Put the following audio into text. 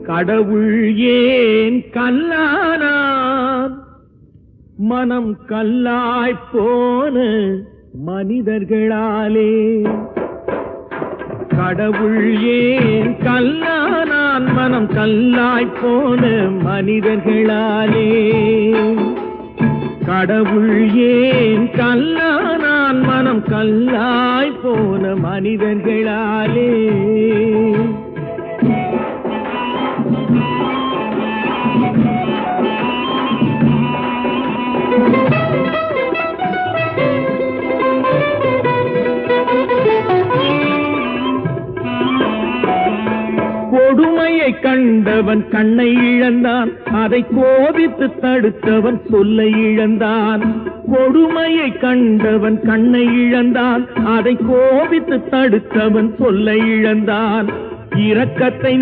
கடவுள் ஏன் கல்லானான்? மனம் கல்லாய்ப் போன மனிதர்களாலே. கடவுள் ஏன் கல்லானான்? மனம் கல்லாய்ப் போன மனிதர்களாலே. கடவுள் ஏன் கல்லானான்? மனம் கல்லாய்ப் போன மனிதர்களாலே. கொடுமையை கண்டவன் கண்ணை இழந்தான், அதை கோபித்து தடுத்தவன் சொல்லை இழந்தான். கொடுமையை கண்டவன் கண்ணை இழந்தான், அதை கோபித்து தடுத்தவன் சொல்லை இழந்தான். இரக்கத்தை